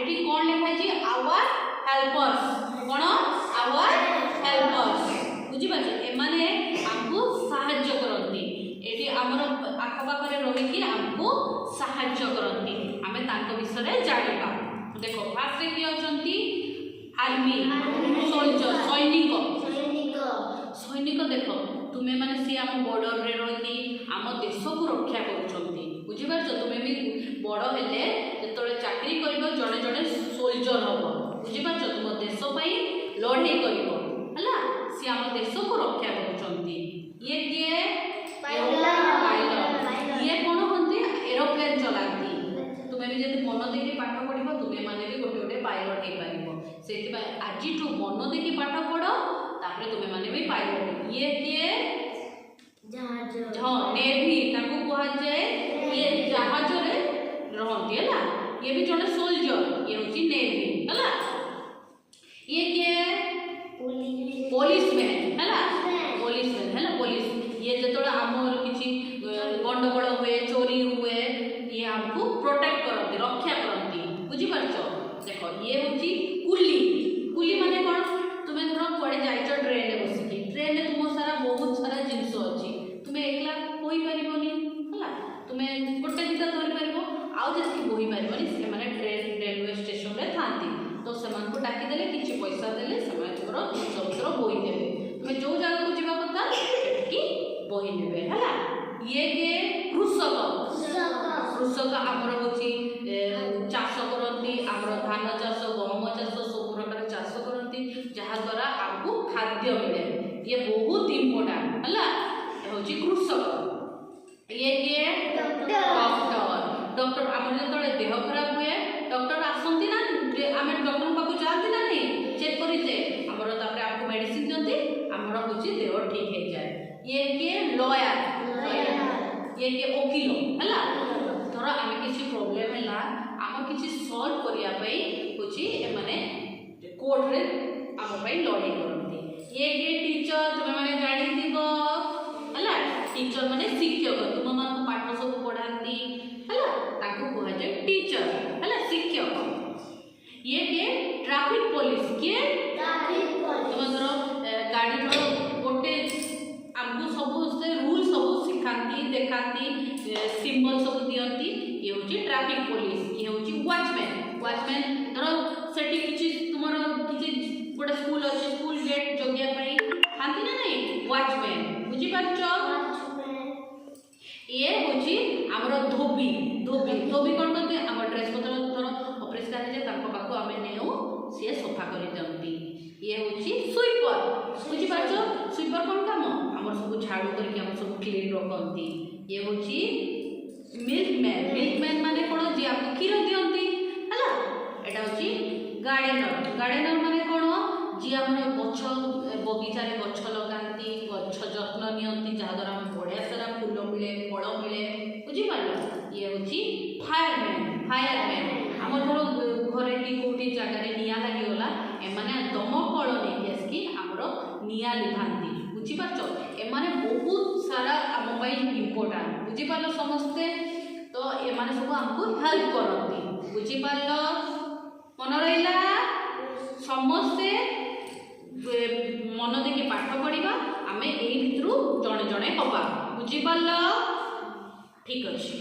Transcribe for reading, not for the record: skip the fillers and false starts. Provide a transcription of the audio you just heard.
Eighty कौन लिखा जी our helpers कौन आवर हेल्पर्स बुझी पाछे ए माने हमको सहाय्य करंती एटी हमर आखपाखरे रही कि हमको सहाय्य करंती हमें तांको विषय रे जानिबा देखो फास्ट रे कि अछंती आर्मी सोल्जर सैनिक सैनिक देखो तुम्हें माने सी आम बॉर्डर रे रही आम देश को रक्षा करुछंती बुझी पारछ तुम्हें भी बड़ हेले जेतले चाकरी करिवो जणे जणे सोल्जर हबो बुझी पारछ तुम देश पई लड़ाई करिवो हला सी आम देश को रक्षा करुछंती ये किए पायलट ये कोन होंती एरोप्लेन चलाती तुम्हें भी जदि मन देखि पाठ पढिबो तुम्हें माने भी गोटे गोटे पायलट हे पारिबो सेति बा आजि ठु मन देखि पाठ पढो तापरे तुम्हें माने भी पायलट ये किए जहाज हां नेवी ताको कहा जाए ये जहाज रे रहंती हला ये भी जने सोल्जर ये होची नेवी हला ये के पुलिसमैन हला पुलिसमैन हला पुलिस ये जतोड़ा हमर किछि गंडगोल हुए चोरी हुए ये हमको प्रोटेक्ट करती रक्षा करती बुझी पारछो देखो ये होची कुली कुली माने कोन तुमे धरो पड़े जाइछो ट्रेन रे बसिकी ट्रेन रे तुम सारा बहुत सारा जिंस अछि तुमे एकला कोई परिबोनी हला तुमे गोटे दिता धरि परिबो आउ जति बोही परिबोनी से माने ट्रेन रेलवे स्टेशन रे थांती तो समान को डाकी देले किछि पैसा देले समय तोरो समुद्र बोही देबे तुमे जो जगह को जीवा पता कि बोही नेबे हला ये के कृषक कृषक आमर होची चाष करती आमर धान चाष गहम चाष सब प्रकार चाष करती जहाँ द्वारा आपको खाद्य मिले ये बहुत इम्पोर्टेंट हला होची कृषक ये के डॉक्टर डॉक्टर आमर जतले देह खराब हुए डॉक्टर आसंती ना आमे डॉक्टर पाको जाती ना नहीं चेक करिते आमर तापर आपको मेडिसिन दियंती आमर होची देह ठीक हे जाए ये के लॉयर ये के वकील हला धर आमे किछि प्रॉब्लम हैला आम किछि सॉल्व करिया पई होची ए माने कोर्ट रे आम पई लड़ाई करंती ये के टीचर तुम माने जानि दिबो हला टीचर माने शिक्षक तुम मान को पाठ सब पढांती हला ताको कहा जाय टीचर हला शिक्षक ये के ट्रैफिक पुलिस के ट्रैफिक पुलिस तुम धर गाड़ी रो गोटे हमको सब से रूल सब सिखाती देखाती सिंबल सब दियंती ये होची ट्रैफिक पुलिस ये होची वॉचमैन वॉचमैन धरो सेठी किछि तुमर किछि गोटे स्कूल अछि स्कूल गेट जगिया पई हांती ना नहीं वॉचमैन बुझी पाछो ये होची हमर धोबी धोबी धोबी कोन करते हमर ड्रेस पत्र धरो अपरिष्कार जे ताको पाको हमें नेउ से सफा करि दंती ये होची स्वीपर बुझी पाछो स्वीपर कोन काम हमर सब झाड़ू करके हम सब क्लीन रखंती ये होची मिल्कमैन माने कोन जे आपको खीर दियंती हला एटा होची गार्डनर माने कोन जे हमर गछ बगीचा रे गछ लगांती गछ जत्न नियंती जहा द्वारा हम बढ़िया सारा फूल मिले फल मिले बुझी पालो ये होची फायरमैन हमर धरो घरे की कोठी जगह रे निया लागि होला ए माने दमकल नै केसकी हमर निया लिभांती बुझी पाछो ए माने बहुत सारा हम पई इंपोर्टेंट बुझी पालो समस्ते तो ए माने सब हमको हेल्प करंती बुझी पालो मन रहिला समस्ते मन देखि पाठ पढिबा आमे एई भितरु जणे जणे हबा बुझी पालो ठीक अछि।